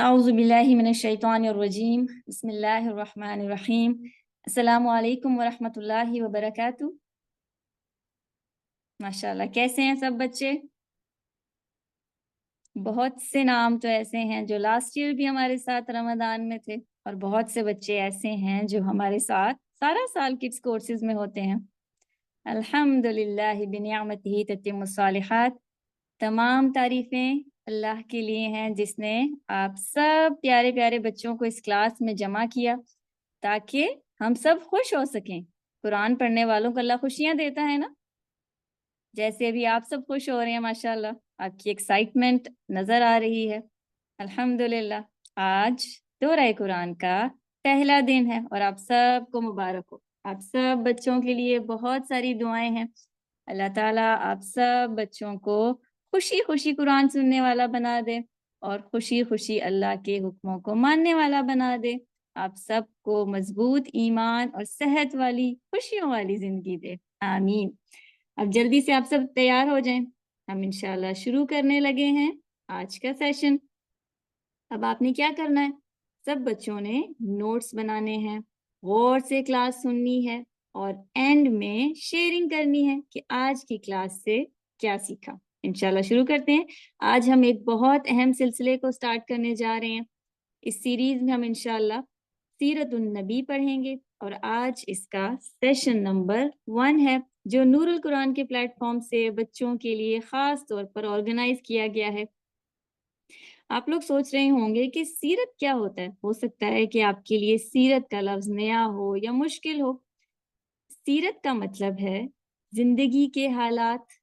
أعوذ بالله من الشيطان الرجيم بسم الله الرحمن الرحيم السلام علیکم ورحمۃ اللہ وبرکاتہ۔ ماشاءاللہ، کیسے ہیں سب بچے؟ بہت سے نام تو ایسے ہیں جو لاسٹ ایئر بھی ہمارے ساتھ رمضان میں تھے، اور بہت سے بچے ایسے ہیں جو ہمارے ساتھ سارا سال کڈس کورسز میں ہوتے ہیں۔ الحمدللہ بنعمتہ تتم الصالحات۔ تمام تعریفیں اللہ کے لیے ہیں جس نے آپ سب پیارے پیارے بچوں کو اس کلاس میں جمع کیا تاکہ ہم سب خوش ہو سکیں۔ قرآن پڑھنے والوں کو اللہ خوشیاں دیتا ہے نا، جیسے ابھی آپ سب خوش ہو رہے ہیں، ماشاءاللہ آپ کی ایکسائٹمنٹ نظر آ رہی ہے۔ الحمدللہ، آج دورہ قرآن کا پہلا دن ہے اور آپ سب کو مبارک ہو۔ آپ سب بچوں کے لیے بہت ساری دعائیں ہیں۔ اللہ تعالیٰ آپ سب بچوں کو خوشی خوشی قرآن سننے والا بنا دے اور خوشی خوشی اللہ کے حکموں کو ماننے والا بنا دے۔ آپ سب کو مضبوط ایمان اور صحت والی خوشیوں والی زندگی دے، آمین۔ اب جلدی سے آپ سب تیار ہو جائیں، ہم انشاءاللہ شروع کرنے لگے ہیں آج کا سیشن۔ اب آپ نے کیا کرنا ہے؟ سب بچوں نے نوٹس بنانے ہیں، غور سے کلاس سننی ہے اور اینڈ میں شیئرنگ کرنی ہے کہ آج کی کلاس سے کیا سیکھا۔ انشاءاللہ شروع کرتے ہیں۔ آج ہم ایک بہت اہم سلسلے کو سٹارٹ کرنے جا رہے ہیں۔ اس سیریز میں ہم انشاءاللہ سیرت النبی پڑھیں گے اور آج اس کا سیشن نمبر 1 ہے جو نور القرآن کے پلیٹ فارم سے بچوں کے لیے خاص طور پر آرگنائز کیا گیا ہے۔ آپ لوگ سوچ رہے ہوں گے کہ سیرت کیا ہوتا ہے؟ ہو سکتا ہے کہ آپ کے لیے سیرت کا لفظ نیا ہو یا مشکل ہو۔ سیرت کا مطلب ہے زندگی کے حالات،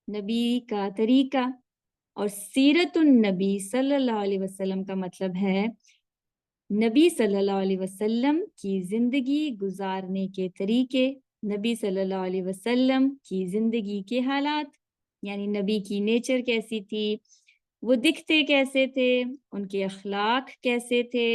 نبی کا طریقہ، اور سیرت النبی صلی اللہ علیہ وسلم کا مطلب ہے نبی صلی اللہ علیہ وسلم کی زندگی گزارنے کے طریقے، نبی صلی اللہ علیہ وسلم کی زندگی کے حالات، یعنی نبی کی نیچر کیسی تھی، وہ دکھتے کیسے تھے، ان کے اخلاق کیسے تھے،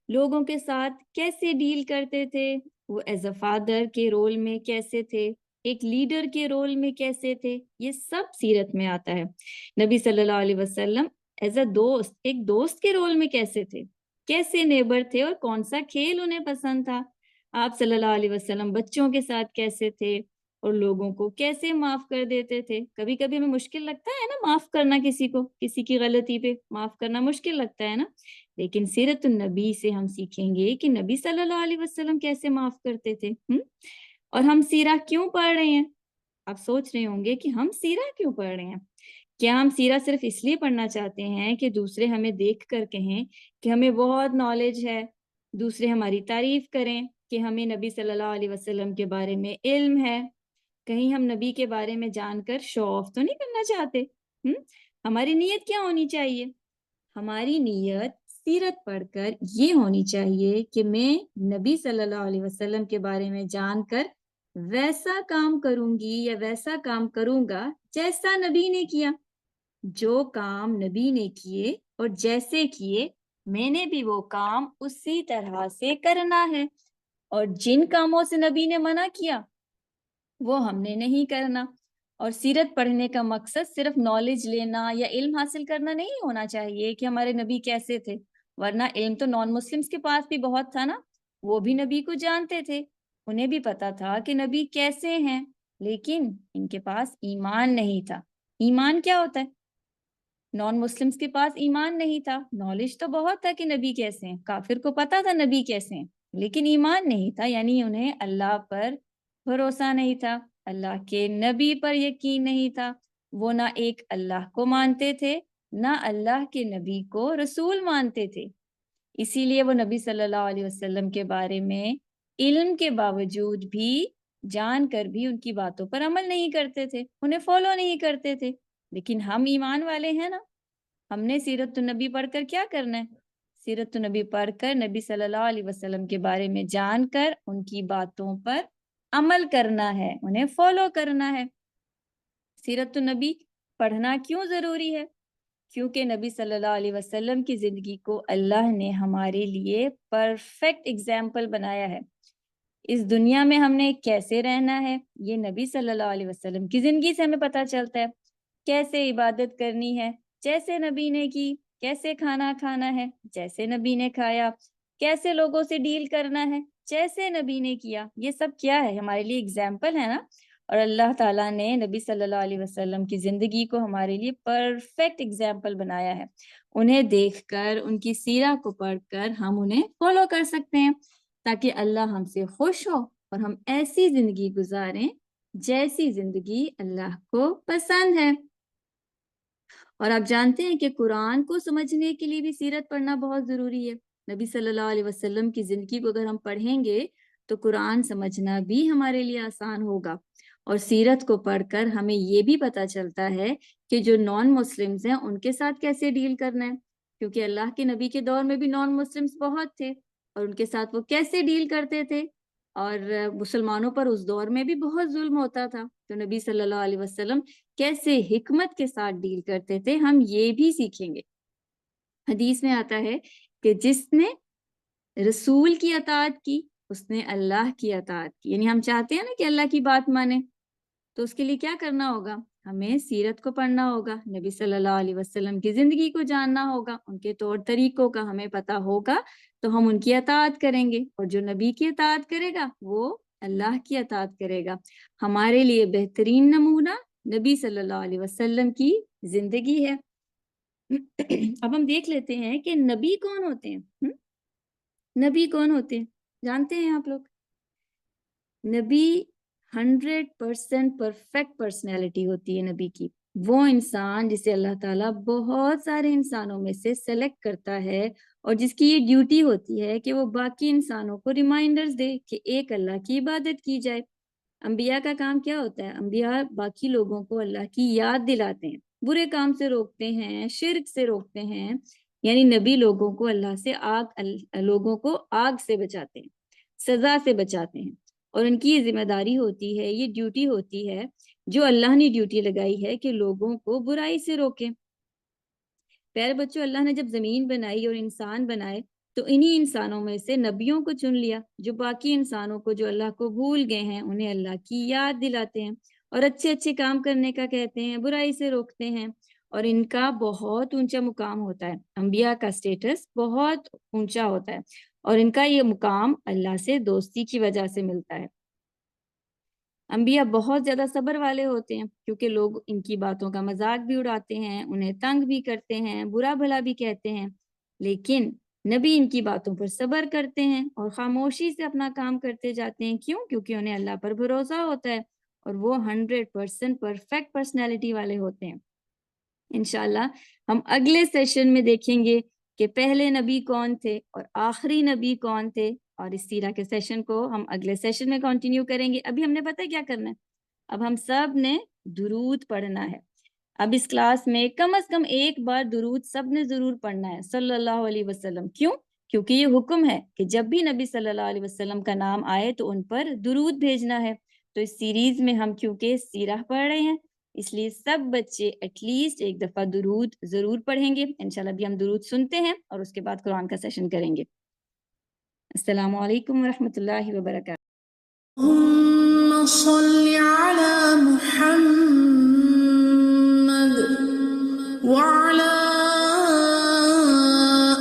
لوگوں کے ساتھ کیسے ڈیل کرتے تھے، وہ ایز اے فادر کے رول میں کیسے تھے، ایک لیڈر کے رول میں کیسے تھے، یہ سب سیرت میں آتا ہے۔ نبی صلی اللہ علیہ وسلم ایز اے دوست، ایک دوست کے رول میں کیسے تھے، کیسے نیبر تھے اور کون سا کھیل انہیں پسند تھا۔ آپ صلی اللہ علیہ وسلم بچوں کے ساتھ کیسے تھے اور لوگوں کو کیسے معاف کر دیتے تھے۔ کبھی کبھی ہمیں مشکل لگتا ہے نا معاف کرنا، کسی کو کسی کی غلطی پہ معاف کرنا مشکل لگتا ہے نا، لیکن سیرت النبی سے ہم سیکھیں گے کہ نبی صلی اللہ علیہ وسلم کیسے معاف کرتے تھے۔ اور ہم سیرہ کیوں پڑھ رہے ہیں؟ آپ سوچ رہے ہوں گے کہ ہم سیرہ کیوں پڑھ رہے ہیں؟ کیا ہم سیرہ صرف اس لیے پڑھنا چاہتے ہیں کہ دوسرے ہمیں دیکھ کر کہیں کہ ہمیں بہت نالج ہے، دوسرے ہماری تعریف کریں کہ ہمیں نبی صلی اللہ علیہ وسلم کے بارے میں علم ہے؟ کہیں ہم نبی کے بارے میں جان کر شو آف تو نہیں کرنا چاہتے؟ ہماری نیت کیا ہونی چاہیے؟ ہماری نیت سیرت پڑھ کر یہ ہونی چاہیے کہ میں نبی صلی اللہ علیہ وسلم کے بارے میں جان کر ویسا کام کروں گی یا ویسا کام کروں گا جیسا نبی نے کیا۔ جو کام نبی نے کیے اور جیسے کیے، میں نے بھی وہ کام اسی طرح سے کرنا ہے، اور جن کاموں سے نبی نے منع کیا وہ ہم نے نہیں کرنا۔ اور سیرت پڑھنے کا مقصد صرف نالج لینا یا علم حاصل کرنا نہیں ہونا چاہیے کہ ہمارے نبی کیسے تھے، ورنہ علم تو نان مسلمز کے پاس بھی بہت تھا نا، وہ بھی نبی کو جانتے تھے، انہیں بھی پتا تھا کہ نبی کیسے ہیں، لیکن ان کے پاس ایمان نہیں تھا۔ ایمان کیا ہوتا ہے؟ نان مسلمز کے پاس ایمان نہیں تھا، نالج تو بہت تھا کہ نبی کیسے ہیں، کافر کو پتا تھا نبی کیسے ہیں، لیکن ایمان نہیں تھا، یعنی انہیں اللہ پر بھروسہ نہیں تھا، اللہ کے نبی پر یقین نہیں تھا۔ وہ نہ ایک اللہ کو مانتے تھے، نہ اللہ کے نبی کو رسول مانتے تھے۔ اسی لیے وہ نبی صلی اللہ علیہ وسلم کے بارے میں علم کے باوجود بھی جان کر بھی ان کی باتوں پر عمل نہیں کرتے تھے، انہیں فالو نہیں کرتے تھے۔ لیکن ہم ایمان والے ہیں نا، ہم نے سیرت النبی پڑھ کر کیا کرنا ہے؟ سیرت النبی پڑھ کر نبی صلی اللہ علیہ وسلم کے بارے میں جان کر ان کی باتوں پر عمل کرنا ہے، انہیں فالو کرنا ہے۔ سیرت النبی پڑھنا کیوں ضروری ہے؟ کیونکہ نبی صلی اللہ علیہ وسلم کی زندگی کو اللہ نے ہمارے لیے پرفیکٹ اگزامپل بنایا ہے۔ اس دنیا میں ہم نے کیسے رہنا ہے یہ نبی صلی اللہ علیہ وسلم کی زندگی سے ہمیں پتہ چلتا ہے۔ کیسے عبادت کرنی ہے جیسے نبی نے کی، کیسے کھانا کھانا ہے جیسے نبی نے کھایا، کیسے لوگوں سے ڈیل کرنا ہے جیسے نبی نے کیا. یہ سب کیا ہے؟ ہمارے لیے اگزامپل ہے نا. اور اللہ تعالیٰ نے نبی صلی اللہ علیہ وسلم کی زندگی کو ہمارے لیے پرفیکٹ اگزامپل بنایا ہے. انہیں دیکھ کر، ان کی سیرہ کو پڑھ کر ہم انہیں فالو کر سکتے ہیں، تاکہ اللہ ہم سے خوش ہو اور ہم ایسی زندگی گزاریں جیسی زندگی اللہ کو پسند ہے. اور آپ جانتے ہیں کہ قرآن کو سمجھنے کے لیے بھی سیرت پڑھنا بہت ضروری ہے. نبی صلی اللہ علیہ وسلم کی زندگی کو اگر ہم پڑھیں گے تو قرآن سمجھنا بھی ہمارے لیے آسان ہوگا. اور سیرت کو پڑھ کر ہمیں یہ بھی پتہ چلتا ہے کہ جو نان مسلمز ہیں ان کے ساتھ کیسے ڈیل کرنا ہے، کیونکہ اللہ کے نبی کے دور میں بھی نان مسلمز بہت تھے اور ان کے ساتھ وہ کیسے ڈیل کرتے تھے. اور مسلمانوں پر اس دور میں بھی بہت ظلم ہوتا تھا، تو نبی صلی اللہ علیہ وسلم کیسے حکمت کے ساتھ ڈیل کرتے تھے ہم یہ بھی سیکھیں گے. حدیث میں آتا ہے کہ جس نے رسول کی اطاعت کی اس نے اللہ کی اطاعت کی. یعنی ہم چاہتے ہیں نا کہ اللہ کی بات مانیں، تو اس کے لیے کیا کرنا ہوگا؟ ہمیں سیرت کو پڑھنا ہوگا، نبی صلی اللہ علیہ وسلم کی زندگی کو جاننا ہوگا، ان کے طور طریقوں کا ہمیں پتہ ہوگا تو ہم ان کی اطاعت کریں گے. اور جو نبی کی اطاعت کرے گا وہ اللہ کی اطاعت کرے گا. ہمارے لیے بہترین نمونہ نبی صلی اللہ علیہ وسلم کی زندگی ہے. اب ہم دیکھ لیتے ہیں کہ نبی کون ہوتے ہیں. نبی کون ہوتے ہیں جانتے ہیں آپ لوگ؟ نبی 100% پرفیکٹ پرسنالٹی ہوتی ہے نبی کی. وہ انسان جسے اللہ تعالیٰ بہت سارے انسانوں میں سے سلیکٹ کرتا ہے اور جس کی یہ ڈیوٹی ہوتی ہے کہ وہ باقی انسانوں کو ریمائنڈرز دے کہ ایک اللہ کی عبادت کی جائے. انبیاء کا کام کیا ہوتا ہے؟ انبیاء باقی لوگوں کو اللہ کی یاد دلاتے ہیں، برے کام سے روکتے ہیں، شرک سے روکتے ہیں. یعنی نبی لوگوں کو اللہ سے لوگوں کو آگ سے بچاتے ہیں، سزا سے بچاتے ہیں. اور ان کی یہ ذمہ داری ہوتی ہے، یہ ڈیوٹی ہوتی ہے جو اللہ نے ڈیوٹی لگائی ہے کہ لوگوں کو برائی سے روکیں. پیارے بچوں، اللہ نے جب زمین بنائی اور انسان بنائے تو انہی انسانوں میں سے نبیوں کو چن لیا جو باقی انسانوں کو جو اللہ کو بھول گئے ہیں انہیں اللہ کی یاد دلاتے ہیں اور اچھے اچھے کام کرنے کا کہتے ہیں، برائی سے روکتے ہیں. اور ان کا بہت اونچا مقام ہوتا ہے، انبیاء کا سٹیٹس بہت اونچا ہوتا ہے اور ان کا یہ مقام اللہ سے دوستی کی وجہ سے ملتا ہے. انبیاء بہت زیادہ صبر والے ہوتے ہیں کیونکہ لوگ ان کی باتوں کا مذاق بھی اڑاتے ہیں، انہیں تنگ بھی کرتے ہیں، برا بھلا بھی کہتے ہیں، لیکن نبی ان کی باتوں پر صبر کرتے ہیں اور خاموشی سے اپنا کام کرتے جاتے ہیں. کیوں؟ کیونکہ انہیں اللہ پر بھروسہ ہوتا ہے اور وہ 100% پرفیکٹ پرسنالٹی والے ہوتے ہیں. انشاءاللہ ہم اگلے سیشن میں دیکھیں گے کہ پہلے نبی کون تھے اور آخری نبی کون تھے، اور اس سیرہ کے سیشن کو ہم اگلے سیشن میں کنٹینیو کریں گے. ابھی ہم نے پتہ کیا کرنا ہے؟ اب ہم سب نے درود پڑھنا ہے. اب اس کلاس میں کم از کم ایک بار درود سب نے ضرور پڑھنا ہے صلی اللہ علیہ وسلم. کیوں؟ کیونکہ یہ حکم ہے کہ جب بھی نبی صلی اللہ علیہ وسلم کا نام آئے تو ان پر درود بھیجنا ہے. تو اس سیریز میں ہم کیونکہ سیرہ پڑھ رہے ہیں اس لیے سب بچے ایٹ لیسٹ ایک دفعہ درود ضرور پڑھیں گے. انشاءاللہ ابھی ہم درود سنتے ہیں اور اس کے بعد قرآن کا سیشن کریں گے. السلام علیکم ورحمۃ اللہ وبرکاتہ. اللہم صل علی محمد وعلی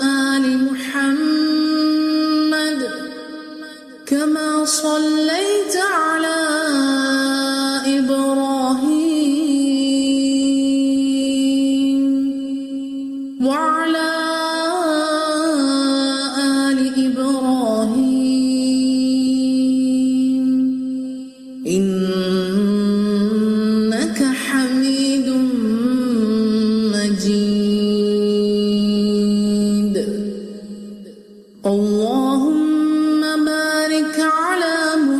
آل محمد کما صلیت علی إبراهيم وعلى آل إبراهيم إنك حميد مجيد. اللهم بارك على محمد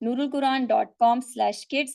nurulquran.com/kids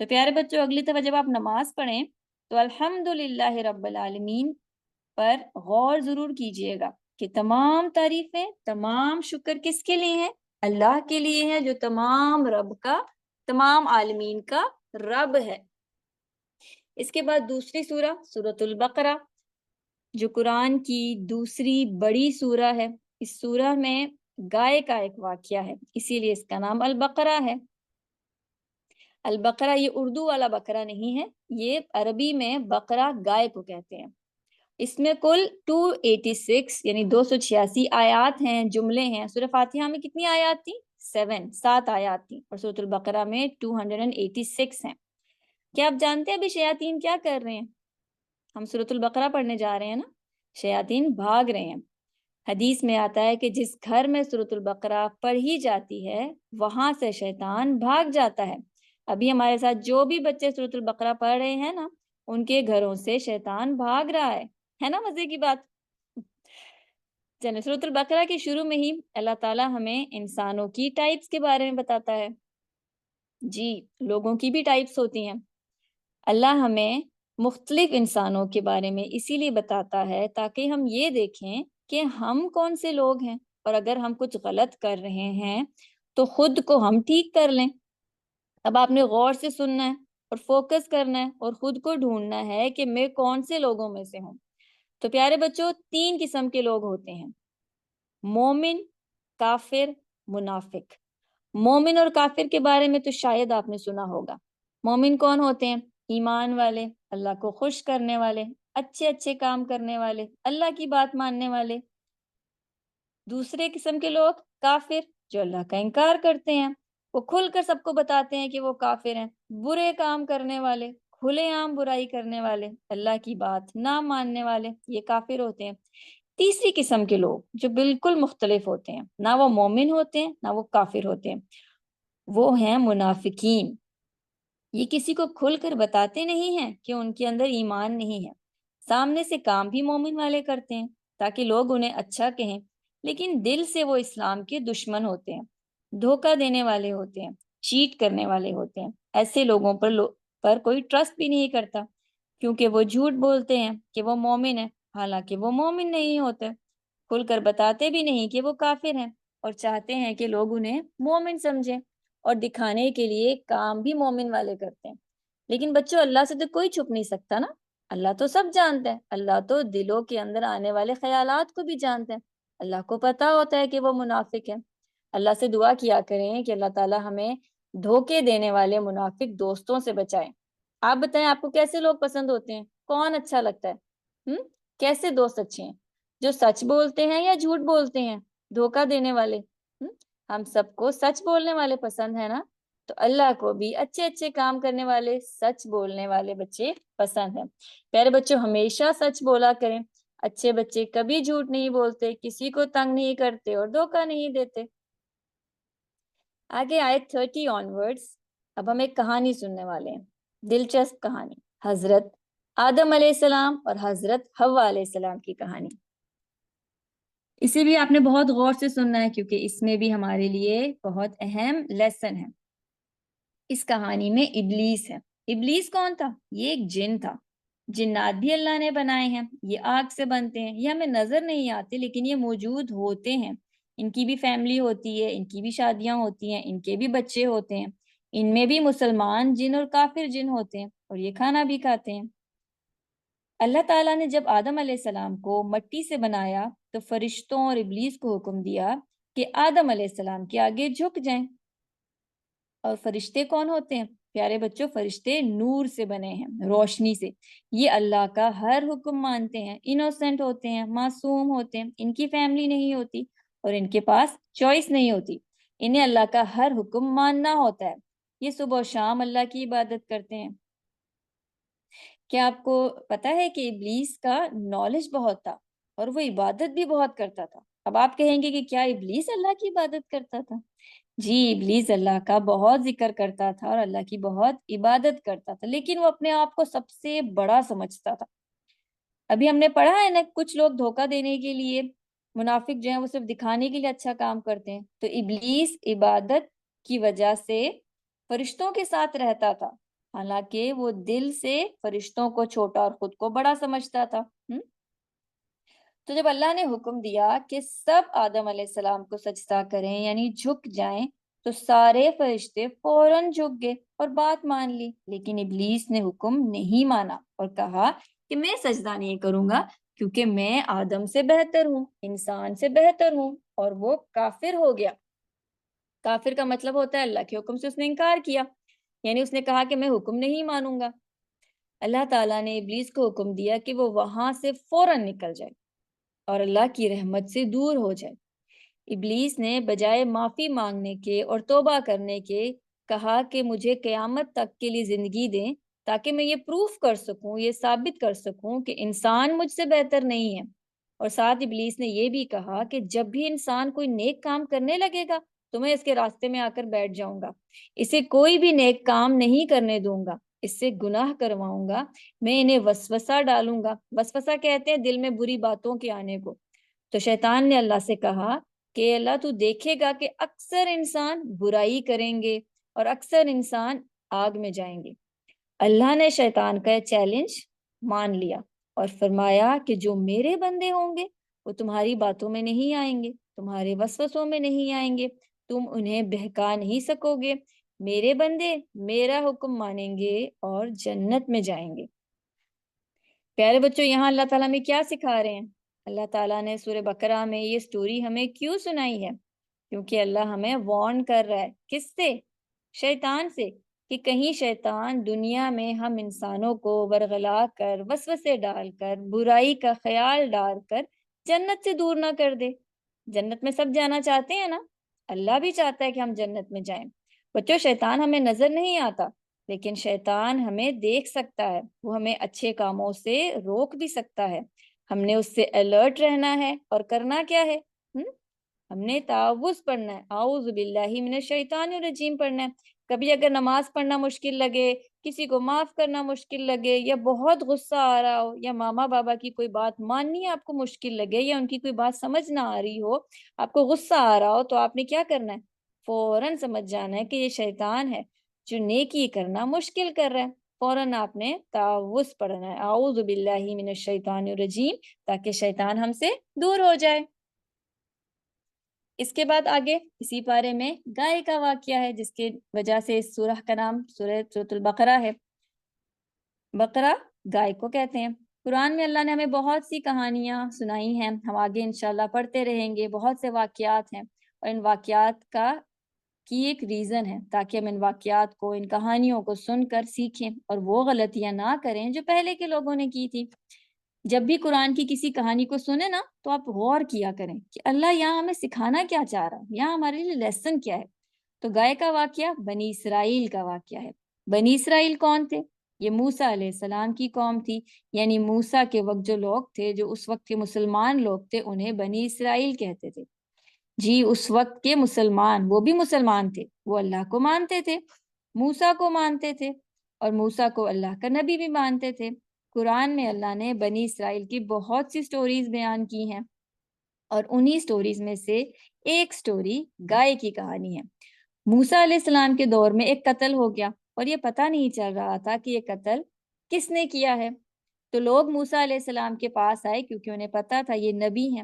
تو پیارے بچوں اگلی دفعہ جب آپ نماز پڑھیں تو الحمدللہ رب العالمین پر غور ضرور کیجئے گا کہ تمام تعریفیں، تمام شکر کس کے لیے ہیں؟ اللہ کے لیے ہیں، جو تمام رب کا، تمام عالمین کا رب ہے۔ اس کے بعد دوسری سورہ سورۃ البقرہ، جو قرآن کی دوسری بڑی سورہ ہے۔ اس سورہ میں گائے کا ایک واقعہ ہے، اسی لیے اس کا نام البقرہ ہے۔ البقرہ یہ اردو والا بقرہ نہیں ہے، یہ عربی میں بقرہ گائے کو کہتے ہیں۔ اس میں کل 286 یعنی 286 آیات ہیں، جملے ہیں۔ سورہ فاتحہ میں کتنی آیات تھی؟ 7 آیات تھی، اور سورۃ البقرہ میں 286 ہیں۔ کیا آپ جانتے ہیں ابھی شیاطین کیا کر رہے ہیں؟ ہم سورۃ البقرہ پڑھنے جا رہے ہیں نا، شیاطین بھاگ رہے ہیں۔ حدیث میں آتا ہے کہ جس گھر میں سورۃ البقرہ پڑھی جاتی ہے وہاں سے شیطان بھاگ جاتا ہے۔ ابھی ہمارے ساتھ جو بھی بچے سورۃ البقرہ پڑھ رہے ہیں نا، ان کے گھروں سے شیطان بھاگ رہا ہے نا مزے کی بات۔ چلیں، سورۃ البقرہ کے شروع میں ہی اللہ تعالیٰ ہمیں انسانوں کی ٹائپس کے بارے میں بتاتا ہے۔ جی، لوگوں کی بھی ٹائپس ہوتی ہیں۔ اللہ ہمیں مختلف انسانوں کے بارے میں اسی لیے بتاتا ہے تاکہ ہم یہ دیکھیں کہ ہم کون سے لوگ ہیں، اور اگر ہم کچھ غلط کر رہے ہیں تو خود کو ہم ٹھیک کر لیں۔ اب آپ نے غور سے سننا ہے اور فوکس کرنا ہے اور خود کو ڈھونڈنا ہے کہ میں کون سے لوگوں میں سے ہوں۔ تو پیارے بچوں 3 قسم کے لوگ ہوتے ہیں: مومن، کافر، منافق۔ مومن اور کافر کے بارے میں تو شاید آپ نے سنا ہوگا۔ مومن کون ہوتے ہیں؟ ایمان والے، اللہ کو خوش کرنے والے، اچھے اچھے کام کرنے والے، اللہ کی بات ماننے والے۔ دوسرے قسم کے لوگ کافر، جو اللہ کا انکار کرتے ہیں، وہ کھل کر سب کو بتاتے ہیں کہ وہ کافر ہیں، برے کام کرنے والے، کھلے عام برائی کرنے والے، اللہ کی بات نہ ماننے والے، یہ کافر ہوتے ہیں۔ تیسری قسم کے لوگ جو بالکل مختلف ہوتے ہیں، نہ وہ مومن ہوتے ہیں نہ وہ کافر ہوتے ہیں، وہ ہیں منافقین۔ یہ کسی کو کھل کر بتاتے نہیں ہیں کہ ان کے اندر ایمان نہیں ہے، سامنے سے کام بھی مومن والے کرتے ہیں تاکہ لوگ انہیں اچھا کہیں، لیکن دل سے وہ اسلام کے دشمن ہوتے ہیں، دھوکہ دینے والے ہوتے ہیں، چیٹ کرنے والے ہوتے ہیں۔ ایسے لوگوں پر کوئی ٹرسٹ بھی نہیں کرتا، کیونکہ وہ جھوٹ بولتے ہیں کہ وہ مومن ہیں، حالانکہ وہ مومن نہیں ہوتے، کھل کر بتاتے بھی نہیں کہ وہ کافر ہیں، اور چاہتے ہیں کہ لوگ انہیں مومن سمجھیں، اور دکھانے کے لیے کام بھی مومن والے کرتے ہیں۔ لیکن بچوں اللہ سے تو کوئی چھپ نہیں سکتا نا، اللہ تو سب جانتا ہے، اللہ تو دلوں کے اندر آنے والے خیالات کو بھی جانتا ہے، اللہ کو پتا ہوتا ہے کہ وہ منافق ہے۔ اللہ سے دعا کیا کریں کہ اللہ تعالی ہمیں دھوکے دینے والے منافق دوستوں سے بچائیں۔ آپ بتائیں آپ کو کیسے لوگ پسند ہوتے ہیں؟ کون اچھا لگتا ہے؟ کیسے دوست اچھے ہیں؟ جو سچ بولتے ہیں یا جھوٹ بولتے ہیں؟ دھوکہ دینے والے؟ ہم سب کو سچ بولنے والے پسند ہے نا، تو اللہ کو بھی اچھے اچھے کام کرنے والے، سچ بولنے والے بچے پسند ہیں۔ پیارے بچوں ہمیشہ سچ بولا کریں، اچھے بچے کبھی جھوٹ نہیں بولتے، کسی کو تنگ نہیں کرتے اور دھوکہ نہیں دیتے۔ آگے آیت 30 آنورڈز، اب ہم ایک کہانی سننے والے ہیں، دلچسپ کہانی، حضرت آدم علیہ السلام اور حضرت حوا علیہ السلام کی کہانی۔ اسے بھی آپ نے بہت غور سے سننا ہے کیونکہ اس میں بھی ہمارے لیے بہت اہم لیسن ہے۔ اس کہانی میں ابلیس ہے۔ ابلیس کون تھا؟ یہ ایک جن تھا۔ جنات بھی اللہ نے بنائے ہیں، یہ آگ سے بنتے ہیں، یہ ہمیں نظر نہیں آتے لیکن یہ موجود ہوتے ہیں۔ ان کی بھی فیملی ہوتی ہے، ان کی بھی شادیاں ہوتی ہیں، ان کے بھی بچے ہوتے ہیں، ان میں بھی مسلمان جن اور کافر جن ہوتے ہیں، اور یہ کھانا بھی کھاتے ہیں۔ اللہ تعالیٰ نے جب آدم علیہ السلام کو مٹی سے بنایا تو فرشتوں اور ابلیس کو حکم دیا کہ آدم علیہ السلام کے آگے جھک جائیں۔ اور فرشتے کون ہوتے ہیں پیارے بچوں؟ فرشتے نور سے بنے ہیں، روشنی سے۔ یہ اللہ کا ہر حکم مانتے ہیں، انوسینٹ ہوتے ہیں، معصوم ہوتے ہیں، ان کی فیملی نہیں ہوتی اور ان کے پاس چوائس نہیں ہوتی، انہیں اللہ کا ہر حکم ماننا ہوتا ہے۔ یہ صبح و شام اللہ کی عبادت کرتے ہیں۔ کیا آپ کو پتا ہے کہ ابلیس کا نالج بہت تھا اور وہ عبادت بھی بہت کرتا تھا؟ اب آپ کہیں گے کہ کیا ابلیس اللہ کی عبادت کرتا تھا؟ جی، ابلیس اللہ کا بہت ذکر کرتا تھا اور اللہ کی بہت عبادت کرتا تھا، لیکن وہ اپنے آپ کو سب سے بڑا سمجھتا تھا۔ ابھی ہم نے پڑھا ہے نا، کچھ لوگ دھوکہ دینے کے لیے، منافق جو ہیں وہ صرف دکھانے کے لیے اچھا کام کرتے ہیں۔ تو ابلیس عبادت کی وجہ سے فرشتوں کے ساتھ رہتا تھا، حالانکہ وہ دل سے فرشتوں کو چھوٹا اور خود کو بڑا سمجھتا تھا۔ تو جب اللہ نے حکم دیا کہ سب آدم علیہ السلام کو سجدہ کریں یعنی جھک جائیں، تو سارے فرشتے فوراً جھک گئے اور بات مان لی، لیکن ابلیس نے حکم نہیں مانا اور کہا کہ میں سجدہ نہیں کروں گا کیونکہ میں آدم سے بہتر ہوں، انسان سے بہتر ہوں، اور وہ کافر ہو گیا۔ کافر کا مطلب ہوتا ہے اللہ کے حکم سے اس نے انکار کیا، یعنی اس نے کہا کہ میں حکم نہیں مانوں گا۔ اللہ تعالیٰ نے ابلیس کو حکم دیا کہ وہ وہاں سے فوراً نکل جائے اور اللہ کی رحمت سے دور ہو جائے۔ ابلیس نے بجائے معافی مانگنے کے اور توبہ کرنے کے کہا کہ مجھے قیامت تک کے لیے زندگی دیں تاکہ میں یہ پروف کر سکوں، یہ ثابت کر سکوں کہ انسان مجھ سے بہتر نہیں ہے۔ اور ساتھ ابلیس نے یہ بھی کہا کہ جب بھی انسان کوئی نیک کام کرنے لگے گا تو میں اس کے راستے میں آ کر بیٹھ جاؤں گا، اسے کوئی بھی نیک کام نہیں کرنے دوں گا، اس سے گناہ کرواؤں گا، میں انہیں وسوسہ ڈالوں گا۔ وسوسہ کہتے ہیں دل میں بری باتوں کے آنے کو۔ تو شیطان نے اللہ سے کہا کہ اللہ تو دیکھے گا کہ اکثر انسان برائی کریں گے اور اکثر انسان آگ میں جائیں گے۔ اللہ نے شیطان کا چیلنج مان لیا اور فرمایا کہ جو میرے بندے ہوں گے وہ تمہاری باتوں میں نہیں آئیں گے، تمہارے وسوسوں میں نہیں آئیں گے، تم انہیں بہکا نہیں سکو گے۔ میرے بندے میرا حکم مانیں گے اور جنت میں جائیں گے۔ پیارے بچوں، یہاں اللہ تعالیٰ میں کیا سکھا رہے ہیں؟ اللہ تعالیٰ نے سورہ بقرہ میں یہ سٹوری ہمیں کیوں سنائی ہے؟ کیونکہ اللہ ہمیں وارن کر رہا ہے، کس سے؟ شیطان سے، کہ کہیں شیطان دنیا میں ہم انسانوں کو ورغلا کر، وسوسے ڈال کر، برائی کا خیال ڈال کر جنت سے دور نہ کر دے۔ جنت میں سب جانا چاہتے ہیں نا؟ اللہ بھی چاہتا ہے کہ ہم جنت میں جائیں۔ بچوں، شیطان ہمیں نظر نہیں آتا، لیکن شیطان ہمیں دیکھ سکتا ہے، وہ ہمیں اچھے کاموں سے روک بھی سکتا ہے۔ ہم نے اس سے الرٹ رہنا ہے اور کرنا کیا ہے؟ ہم نے تعوذ پڑھنا ہے، اعوذ باللہ من الشیطان الرجیم پڑھنا ہے۔ کبھی اگر نماز پڑھنا مشکل لگے، کسی کو معاف کرنا مشکل لگے، یا بہت غصہ آ رہا ہو، یا ماما بابا کی کوئی بات ماننی آپ کو مشکل لگے، یا ان کی کوئی بات سمجھ نہ آ رہی ہو، آپ کو غصہ آ رہا ہو، تو آپ نے کیا کرنا ہے؟ فوراً سمجھ جانا ہے کہ یہ شیطان ہے جو نیکی کرنا مشکل کر رہا ہے۔ فوراً آپ نے تعوذ پڑھنا ہے، اعوذ باللہ من الشیطان الرجیم، تاکہ شیطان ہم سے دور ہو جائے۔ اس کے بعد آگے اسی پارے میں گائے کا واقعہ ہے، جس کے وجہ سے اس سورہ کا نام سورۃ البقرہ ہے۔ بقرہ گائے کو کہتے ہیں۔ قرآن میں اللہ نے ہمیں بہت سی کہانیاں سنائی ہیں، ہم آگے انشاءاللہ پڑھتے رہیں گے، بہت سے واقعات ہیں، اور ان واقعات کی ایک ریزن ہے تاکہ ہم ان واقعات کو، ان کہانیوں کو سن کر سیکھیں اور وہ غلطیاں نہ کریں جو پہلے کے لوگوں نے کی تھی۔ جب بھی قرآن کی کسی کہانی کو سنیں نا تو آپ غور کیا کریں کہ اللہ یہاں ہمیں سکھانا کیا چاہ رہا ہے، یہاں ہمارے لیے لیسن کیا ہے۔ تو گائے کا واقعہ بنی اسرائیل کا واقعہ ہے۔ بنی اسرائیل کون تھے؟ یہ موسیٰ علیہ السلام کی قوم تھی، یعنی موسیٰ کے وقت جو لوگ تھے، جو اس وقت کے مسلمان لوگ تھے، انہیں بنی اسرائیل کہتے تھے۔ جی، اس وقت کے مسلمان، وہ بھی مسلمان تھے، وہ اللہ کو مانتے تھے، موسیٰ کو مانتے تھے، اور موسیٰ کو اللہ کا نبی بھی مانتے تھے۔ قرآن میں اللہ نے بنی اسرائیل کی بہت سی سٹوریز بیان کی ہیں، اور انہی سٹوریز میں سے ایک سٹوری گائے کی کہانی ہے۔ موسیٰ علیہ السلام کے دور میں ایک قتل ہو گیا، اور یہ پتہ نہیں چل رہا تھا کہ یہ قتل کس نے کیا ہے۔ تو لوگ موسیٰ علیہ السلام کے پاس آئے کیونکہ انہیں پتہ تھا یہ نبی ہیں،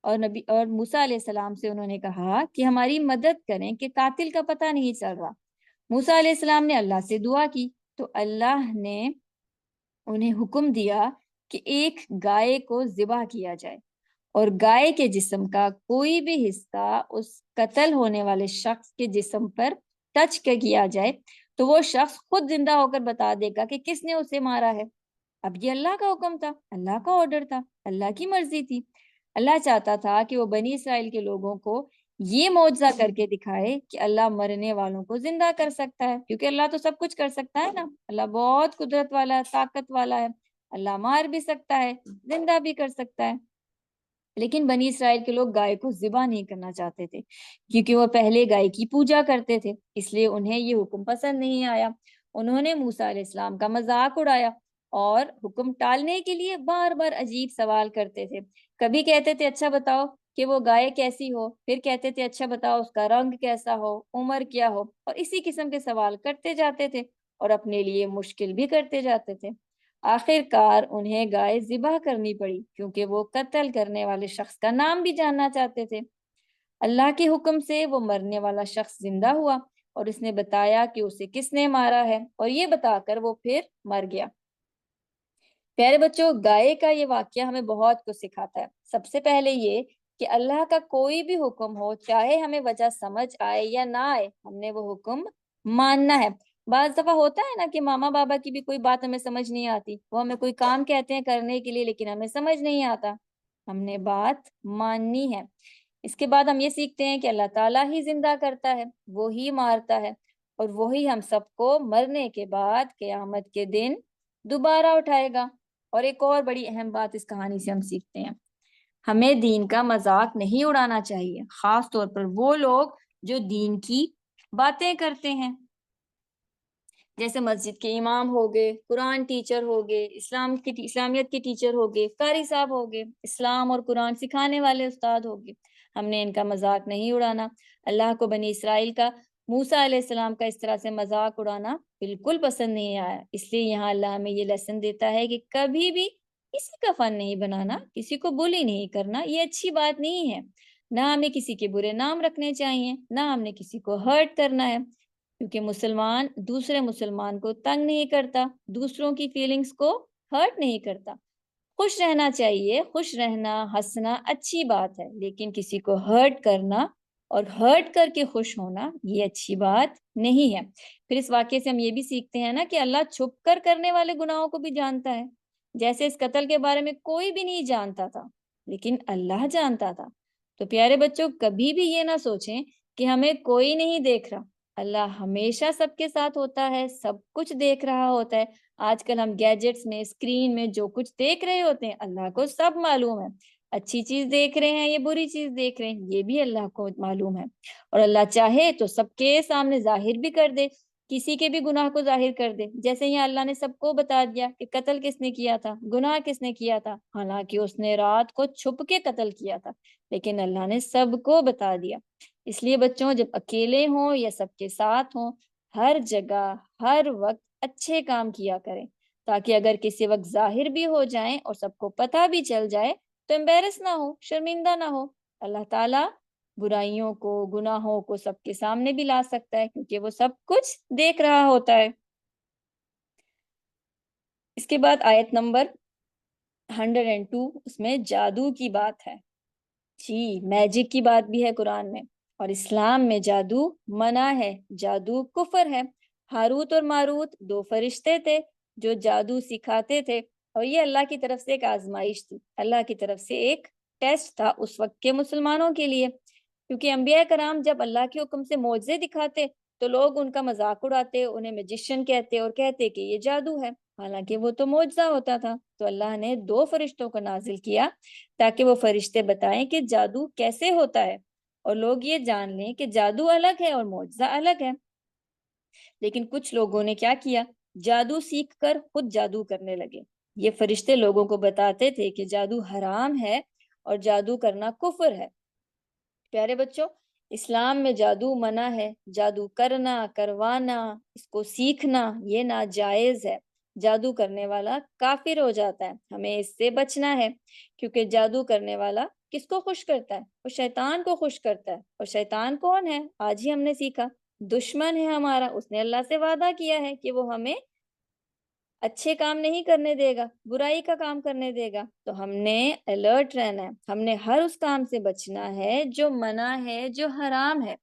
اور موسیٰ علیہ السلام سے انہوں نے کہا کہ ہماری مدد کریں کہ قاتل کا پتہ نہیں چل رہا۔ موسیٰ علیہ السلام نے اللہ سے دعا کی تو اللہ نے انہیں حکم دیا کہ ایک گائے کو ذبح کیا جائے، اور گائے کے جسم کا کوئی بھی حصہ اس قتل ہونے والے شخص کے جسم پر ٹچ کیا جائے تو وہ شخص خود زندہ ہو کر بتا دے گا کہ کس نے اسے مارا ہے۔ اب یہ اللہ کا حکم تھا، اللہ کا آرڈر تھا، اللہ کی مرضی تھی۔ اللہ چاہتا تھا کہ وہ بنی اسرائیل کے لوگوں کو یہ معجزہ کر کے دکھائے کہ اللہ مرنے والوں کو زندہ کر سکتا ہے، کیونکہ اللہ تو سب کچھ کر سکتا ہے نا، اللہ بہت قدرت والا ہے، طاقت والا ہے، اللہ مار بھی سکتا ہے، زندہ بھی کر سکتا ہے۔ لیکن بنی اسرائیل کے لوگ گائے کو ذبح نہیں کرنا چاہتے تھے، کیونکہ وہ پہلے گائے کی پوجا کرتے تھے، اس لیے انہیں یہ حکم پسند نہیں آیا۔ انہوں نے موسیٰ علیہ السلام کا مذاق اڑایا اور حکم ٹالنے کے لیے بار بار عجیب سوال کرتے تھے۔ کبھی کہتے تھے اچھا بتاؤ کہ وہ گائے کیسی ہو، پھر کہتے تھے اچھا بتاؤ اس کا رنگ کیسا ہو، عمر کیا ہو، اور اسی قسم کے سوال کرتے جاتے تھے۔ اور اپنے لیے مشکل بھی کرتے جاتے تھے۔ آخر کار انہیں گائے ذبح کرنی پڑی کیونکہ وہ قتل کرنے والے شخص کا نام بھی جاننا چاہتے تھے۔ اللہ کے حکم سے وہ مرنے والا شخص زندہ ہوا اور اس نے بتایا کہ اسے کس نے مارا ہے، اور یہ بتا کر وہ پھر مر گیا۔ پیارے بچوں، گائے کا یہ واقعہ ہمیں بہت کچھ سکھاتا ہے۔ سب سے پہلے یہ کہ اللہ کا کوئی بھی حکم ہو، چاہے ہمیں وجہ سمجھ آئے یا نہ آئے، ہم نے وہ حکم ماننا ہے۔ بعض دفعہ ہوتا ہے نا کہ ماما بابا کی بھی کوئی بات ہمیں سمجھ نہیں آتی، وہ ہمیں کوئی کام کہتے ہیں کرنے کے لیے لیکن ہمیں سمجھ نہیں آتا، ہم نے بات ماننی ہے۔ اس کے بعد ہم یہ سیکھتے ہیں کہ اللہ تعالیٰ ہی زندہ کرتا ہے، وہی مارتا ہے، اور وہی ہم سب کو مرنے کے بعد قیامت کے دن دوبارہ اٹھائے گا۔ اور ایک اور بڑی اہم بات اس کہانی سے ہم سیکھتے ہیں، ہمیں دین کا مذاق نہیں اڑانا چاہیے، خاص طور پر وہ لوگ جو دین کی باتیں کرتے ہیں، جیسے مسجد کے امام ہو گئے، قرآن ٹیچر ہو گئے، اسلامیت کے ٹیچر ہو گئے، قاری صاحب ہو گئے، اسلام اور قرآن سکھانے والے استاد ہو گئے، ہم نے ان کا مذاق نہیں اڑانا۔ اللہ کو بنی اسرائیل کا، موسیٰ علیہ السلام کا اس طرح سے مذاق اڑانا بالکل پسند نہیں آیا، اس لیے یہاں اللہ ہمیں یہ لیسن دیتا ہے کہ کبھی بھی کسی کا فن نہیں بنانا، کسی کو بلی نہیں کرنا، یہ اچھی بات نہیں ہے۔ نہ ہمیں کسی کے برے نام رکھنے چاہیے، نہ ہم نے کسی کو ہرٹ کرنا ہے، کیونکہ مسلمان دوسرے مسلمان کو تنگ نہیں کرتا، دوسروں کی فیلنگز کو ہرٹ نہیں کرتا۔ خوش رہنا چاہیے، خوش رہنا، ہنسنا اچھی بات ہے، لیکن کسی کو ہرٹ کرنا اور ہرٹ کر کے خوش ہونا یہ اچھی بات نہیں ہے۔ پھر اس واقعے سے ہم یہ بھی سیکھتے ہیں نا کہ اللہ چھپ کر کرنے والے گناہوں کو بھی جانتا ہے۔ جیسے اس قتل کے بارے میں کوئی بھی نہیں جانتا تھا لیکن اللہ جانتا تھا۔ تو پیارے بچوں، کبھی بھی یہ نہ سوچیں کہ ہمیں کوئی نہیں دیکھ رہا، اللہ ہمیشہ سب کے ساتھ ہوتا ہے، سب کچھ دیکھ رہا ہوتا ہے۔ آج کل ہم گیجٹس میں، اسکرین میں جو کچھ دیکھ رہے ہوتے ہیں اللہ کو سب معلوم ہے، اچھی چیز دیکھ رہے ہیں یا بری چیز دیکھ رہے ہیں یہ بھی اللہ کو معلوم ہے، اور اللہ چاہے تو سب کے سامنے ظاہر بھی کر دے، کسی کے بھی گناہ کو ظاہر کر دے۔ جیسے یہاں اللہ نے سب کو بتا دیا کہ قتل کس نے کیا تھا، گناہ کس نے کیا تھا، حالانکہ اس نے رات کو چھپ کے قتل کیا تھا، لیکن اللہ نے سب کو بتا دیا۔ اس لیے بچوں، جب اکیلے ہوں یا سب کے ساتھ ہوں، ہر جگہ ہر وقت اچھے کام کیا کریں، تاکہ اگر کسی وقت ظاہر بھی ہو جائیں اور سب کو پتہ بھی چل جائے تو امبیرس نہ ہو، شرمندہ نہ ہو۔ اللہ تعالیٰ برائیوں کو، گناہوں کو سب کے سامنے بھی لا سکتا ہے کیونکہ وہ سب کچھ دیکھ رہا ہوتا ہے۔ اس کے بعد آیت نمبر 102، اس میں جادو کی بات ہے۔ جی، میجک کی بات بھی ہے قرآن میں، اور اسلام میں جادو منع ہے، جادو کفر ہے۔ ہاروت اور ماروت دو فرشتے تھے جو جادو سکھاتے تھے، اور یہ اللہ کی طرف سے ایک آزمائش تھی، اللہ کی طرف سے ایک ٹیسٹ تھا اس وقت کے مسلمانوں کے لیے، کیونکہ انبیاء کرام جب اللہ کے حکم سے معجزے دکھاتے تو لوگ ان کا مذاق اڑاتے، انہیں میجیشین کہتے اور کہتے کہ یہ جادو ہے، حالانکہ وہ تو معجزہ ہوتا تھا۔ تو اللہ نے دو فرشتوں کو نازل کیا تاکہ وہ فرشتے بتائیں کہ جادو کیسے ہوتا ہے، اور لوگ یہ جان لیں کہ جادو الگ ہے اور معجزہ الگ ہے۔ لیکن کچھ لوگوں نے کیا کیا، جادو سیکھ کر خود جادو کرنے لگے۔ یہ فرشتے لوگوں کو بتاتے تھے کہ جادو حرام ہے اور جادو کرنا کفر ہے۔ پیارے بچوں، اسلام میں جادو منع ہے، جادو کرنا، کروانا، اس کو سیکھنا یہ ناجائز ہے، جادو کرنے والا کافر ہو جاتا ہے، ہمیں اس سے بچنا ہے، کیونکہ جادو کرنے والا کس کو خوش کرتا ہے؟ وہ شیطان کو خوش کرتا ہے، اور شیطان کون ہے؟ آج ہی ہم نے سیکھا، دشمن ہے ہمارا، اس نے اللہ سے وعدہ کیا ہے کہ وہ ہمیں اچھے کام نہیں کرنے دے گا، برائی کا کام کرنے دے گا۔ تو ہم نے الرٹ رہنا ہے، ہم نے ہر اس کام سے بچنا ہے جو منع ہے، جو حرام ہے۔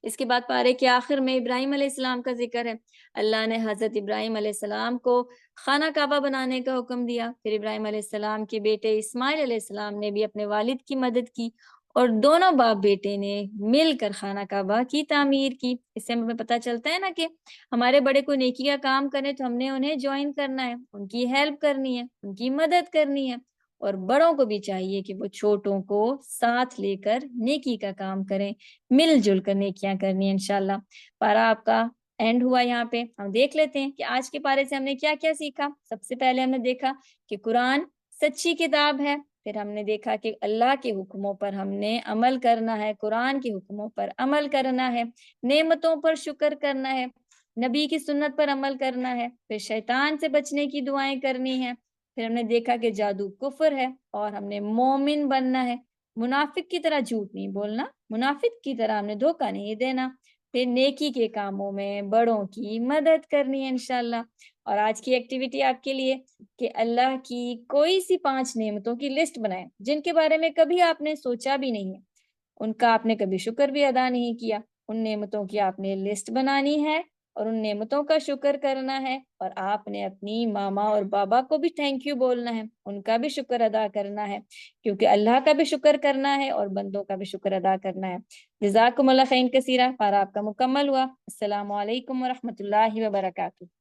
اس کے بعد پارے کے آخر میں ابراہیم علیہ السلام کا ذکر ہے۔ اللہ نے حضرت ابراہیم علیہ السلام کو خانہ کعبہ بنانے کا حکم دیا، پھر ابراہیم علیہ السلام کے بیٹے اسماعیل علیہ السلام نے بھی اپنے والد کی مدد کی، اور دونوں باپ بیٹے نے مل کر خانہ کعبہ کی تعمیر کی۔ اس سے ہمیں پتہ چلتا ہے نا کہ ہمارے بڑے کوئی نیکی کا کام کریں تو ہم نے انہیں جوائن کرنا ہے، ان کی ہیلپ کرنی ہے، ان کی مدد کرنی ہے، اور بڑوں کو بھی چاہیے کہ وہ چھوٹوں کو ساتھ لے کر نیکی کا کام کریں، مل جل کر نیکیاں کرنی ہے انشاءاللہ۔ پارا آپ کا اینڈ ہوا یہاں پہ۔ ہم دیکھ لیتے ہیں کہ آج کے پارے سے ہم نے کیا کیا سیکھا۔ سب سے پہلے ہم نے دیکھا کہ قرآن سچی کتاب ہے، پھر ہم نے دیکھا کہ اللہ کے حکموں پر ہم نے عمل کرنا ہے، قرآن کے حکموں پر عمل کرنا ہے، نعمتوں پر شکر کرنا ہے، نبی کی سنت پر عمل کرنا ہے، پھر شیطان سے بچنے کی دعائیں کرنی ہیں، پھر ہم نے دیکھا کہ جادو کفر ہے اور ہم نے مومن بننا ہے، منافق کی طرح جھوٹ نہیں بولنا، منافق کی طرح ہم نے دھوکہ نہیں دینا، پھر نیکی کے کاموں میں بڑوں کی مدد کرنی ہے انشاءاللہ۔ اور آج کی ایکٹیویٹی آپ کے لیے کہ اللہ کی کوئی سی 5 نعمتوں کی لسٹ بنائیں جن کے بارے میں کبھی آپ نے سوچا بھی نہیں ہے، ان کا آپ نے کبھی شکر بھی ادا نہیں کیا، ان نعمتوں کی آپ نے لسٹ بنانی ہے اور ان نعمتوں کا شکر کرنا ہے، اور آپ نے اپنی ماما اور بابا کو بھی تھینک یو بولنا ہے، ان کا بھی شکر ادا کرنا ہے، کیونکہ اللہ کا بھی شکر کرنا ہے اور بندوں کا بھی شکر ادا کرنا ہے۔ جزاکم اللہ خیر کثیرہ، پارا آپ کا مکمل ہوا۔ السلام علیکم ورحمۃ اللہ وبرکاتہ۔